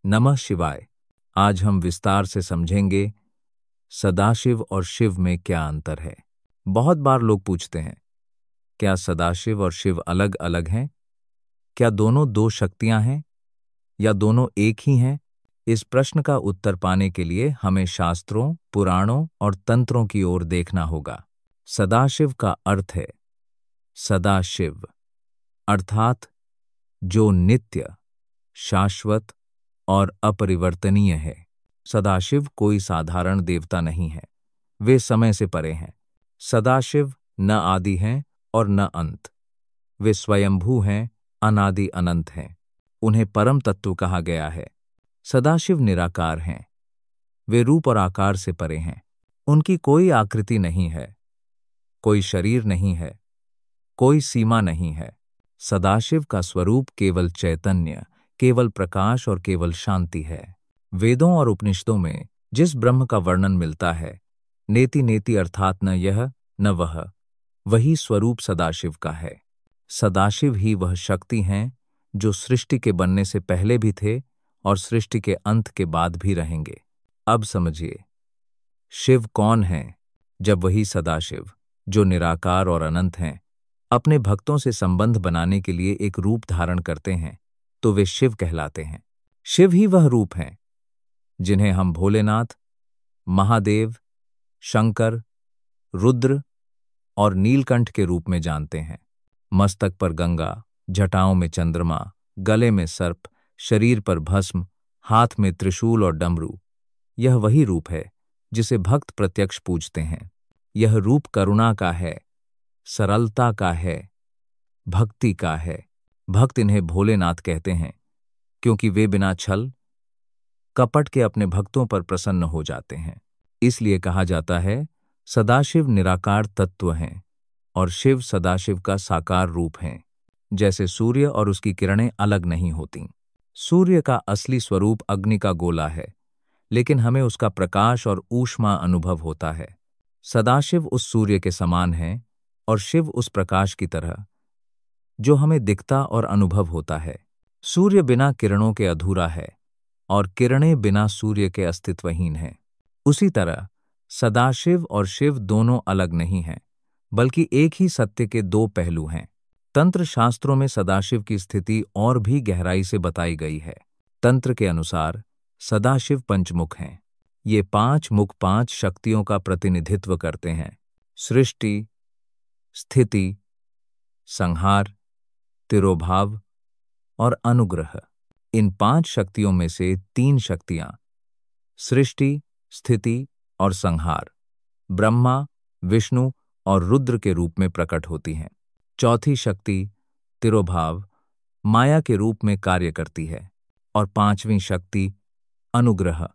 नमः शिवाय। आज हम विस्तार से समझेंगे सदाशिव और शिव में क्या अंतर है। बहुत बार लोग पूछते हैं, क्या सदाशिव और शिव अलग अलग हैं? क्या दोनों दो शक्तियां हैं या दोनों एक ही हैं? इस प्रश्न का उत्तर पाने के लिए हमें शास्त्रों, पुराणों और तंत्रों की ओर देखना होगा। सदाशिव का अर्थ है सदाशिव, अर्थात जो नित्य, शाश्वत और अपरिवर्तनीय है। सदाशिव कोई साधारण देवता नहीं है, वे समय से परे हैं। सदाशिव न आदि हैं और न अंत, वे स्वयंभू हैं, अनादि अनंत हैं। उन्हें परम तत्व कहा गया है। सदाशिव निराकार हैं, वे रूप और आकार से परे हैं। उनकी कोई आकृति नहीं है, कोई शरीर नहीं है, कोई सीमा नहीं है। सदाशिव का स्वरूप केवल चैतन्य, केवल प्रकाश और केवल शांति है। वेदों और उपनिषदों में जिस ब्रह्म का वर्णन मिलता है, नेति नेति अर्थात न यह न वह, वही स्वरूप सदाशिव का है। सदाशिव ही वह शक्ति हैं जो सृष्टि के बनने से पहले भी थे और सृष्टि के अंत के बाद भी रहेंगे। अब समझिए, शिव कौन है? जब वही सदाशिव, जो निराकार और अनंत हैं, अपने भक्तों से संबंध बनाने के लिए एक रूप धारण करते हैं, तो वे शिव कहलाते हैं। शिव ही वह रूप हैं जिन्हें हम भोलेनाथ, महादेव, शंकर, रुद्र और नीलकंठ के रूप में जानते हैं। मस्तक पर गंगा, जटाओं में चंद्रमा, गले में सर्प, शरीर पर भस्म, हाथ में त्रिशूल और डमरू, यह वही रूप है जिसे भक्त प्रत्यक्ष पूजते हैं। यह रूप करुणा का है, सरलता का है, भक्ति का है। भक्त इन्हें भोलेनाथ कहते हैं क्योंकि वे बिना छल कपट के अपने भक्तों पर प्रसन्न हो जाते हैं। इसलिए कहा जाता है सदाशिव निराकार तत्व हैं और शिव सदाशिव का साकार रूप हैं। जैसे सूर्य और उसकी किरणें अलग नहीं होतीं। सूर्य का असली स्वरूप अग्नि का गोला है, लेकिन हमें उसका प्रकाश और ऊष्मा अनुभव होता है। सदाशिव उस सूर्य के समान है और शिव उस प्रकाश की तरह जो हमें दिखता और अनुभव होता है। सूर्य बिना किरणों के अधूरा है और किरणें बिना सूर्य के अस्तित्वहीन हैं। उसी तरह सदाशिव और शिव दोनों अलग नहीं हैं, बल्कि एक ही सत्य के दो पहलू हैं। तंत्र शास्त्रों में सदाशिव की स्थिति और भी गहराई से बताई गई है। तंत्र के अनुसार सदाशिव पंचमुख हैं। ये पांच मुख पांच शक्तियों का प्रतिनिधित्व करते हैं: सृष्टि, स्थिति, संहार, तिरोभाव और अनुग्रह। इन पांच शक्तियों में से तीन शक्तियां, सृष्टि, स्थिति और संहार, ब्रह्मा, विष्णु और रुद्र के रूप में प्रकट होती हैं। चौथी शक्ति, तिरोभाव, माया के रूप में कार्य करती है और पांचवीं शक्ति, अनुग्रह,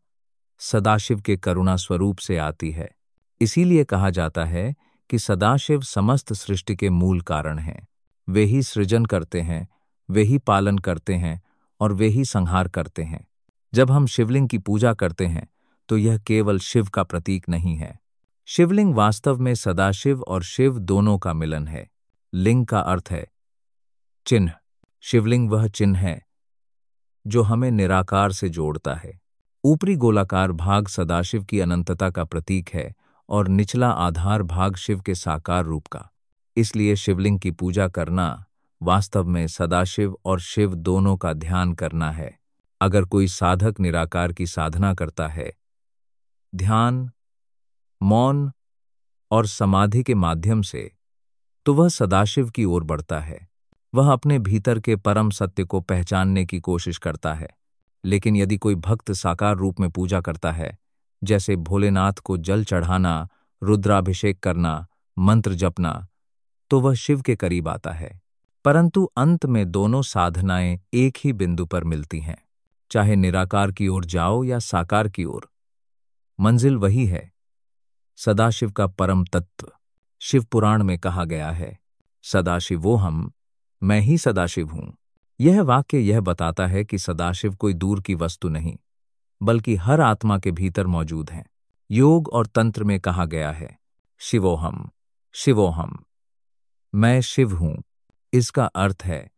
सदाशिव के करुणा स्वरूप से आती है। इसीलिए कहा जाता है कि सदाशिव समस्त सृष्टि के मूल कारण हैं। वे ही सृजन करते हैं, वे ही पालन करते हैं और वे ही संहार करते हैं। जब हम शिवलिंग की पूजा करते हैं तो यह केवल शिव का प्रतीक नहीं है। शिवलिंग वास्तव में सदाशिव और शिव दोनों का मिलन है। लिंग का अर्थ है चिन्ह। शिवलिंग वह चिन्ह है जो हमें निराकार से जोड़ता है। ऊपरी गोलाकार भाग सदाशिव की अनंतता का प्रतीक है और निचला आधार भाग शिव के साकार रूप का। इसलिए शिवलिंग की पूजा करना वास्तव में सदाशिव और शिव दोनों का ध्यान करना है। अगर कोई साधक निराकार की साधना करता है, ध्यान, मौन और समाधि के माध्यम से, तो वह सदाशिव की ओर बढ़ता है। वह अपने भीतर के परम सत्य को पहचानने की कोशिश करता है। लेकिन यदि कोई भक्त साकार रूप में पूजा करता है, जैसे भोलेनाथ को जल चढ़ाना, रुद्राभिषेक करना, मंत्र जपना, तो वह शिव के करीब आता है। परंतु अंत में दोनों साधनाएं एक ही बिंदु पर मिलती हैं। चाहे निराकार की ओर जाओ या साकार की ओर, मंजिल वही है, सदाशिव का परम तत्व। शिव पुराण में कहा गया है, सदाशिवोहम, मैं ही सदाशिव हूं। यह वाक्य यह बताता है कि सदाशिव कोई दूर की वस्तु नहीं, बल्कि हर आत्मा के भीतर मौजूद हैं। योग और तंत्र में कहा गया है, शिवोहम, शिवोहम, मैं शिव हूं। इसका अर्थ है,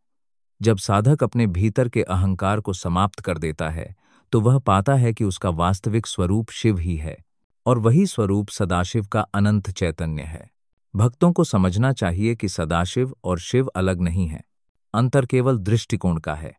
जब साधक अपने भीतर के अहंकार को समाप्त कर देता है, तो वह पाता है कि उसका वास्तविक स्वरूप शिव ही है और वही स्वरूप सदाशिव का अनंत चैतन्य है। भक्तों को समझना चाहिए कि सदाशिव और शिव अलग नहीं हैं, अंतर केवल दृष्टिकोण का है।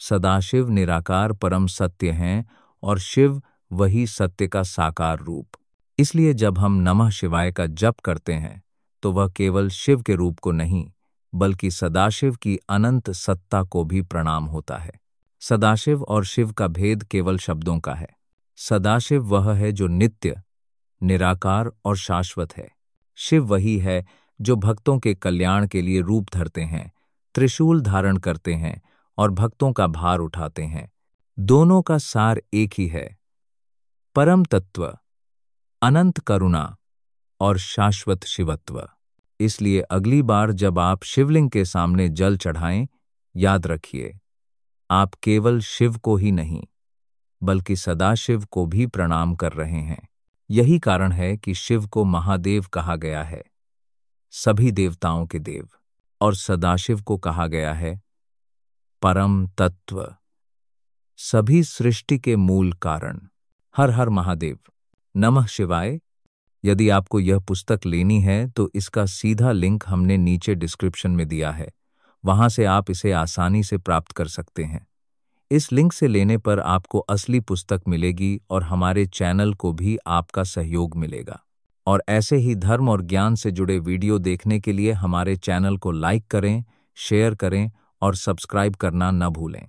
सदाशिव निराकार परम सत्य हैं और शिव वही सत्य का साकार रूप। इसलिए जब हम नमः शिवाय का जप करते हैं तो वह केवल शिव के रूप को नहीं बल्कि सदाशिव की अनंत सत्ता को भी प्रणाम होता है। सदाशिव और शिव का भेद केवल शब्दों का है। सदाशिव वह है जो नित्य, निराकार और शाश्वत है। शिव वही है जो भक्तों के कल्याण के लिए रूप धरते हैं, त्रिशूल धारण करते हैं और भक्तों का भार उठाते हैं। दोनों का सार एक ही है, परम तत्व, अनंत करुणा और शाश्वत शिवत्व। इसलिए अगली बार जब आप शिवलिंग के सामने जल चढ़ाएं, याद रखिए, आप केवल शिव को ही नहीं बल्कि सदाशिव को भी प्रणाम कर रहे हैं। यही कारण है कि शिव को महादेव कहा गया है, सभी देवताओं के देव, और सदाशिव को कहा गया है परम तत्व, सभी सृष्टि के मूल कारण। हर हर महादेव। नमः शिवाय। यदि आपको यह पुस्तक लेनी है तो इसका सीधा लिंक हमने नीचे डिस्क्रिप्शन में दिया है, वहां से आप इसे आसानी से प्राप्त कर सकते हैं। इस लिंक से लेने पर आपको असली पुस्तक मिलेगी और हमारे चैनल को भी आपका सहयोग मिलेगा। और ऐसे ही धर्म और ज्ञान से जुड़े वीडियो देखने के लिए हमारे चैनल को लाइक करें, शेयर करें और सब्सक्राइब करना न भूलें।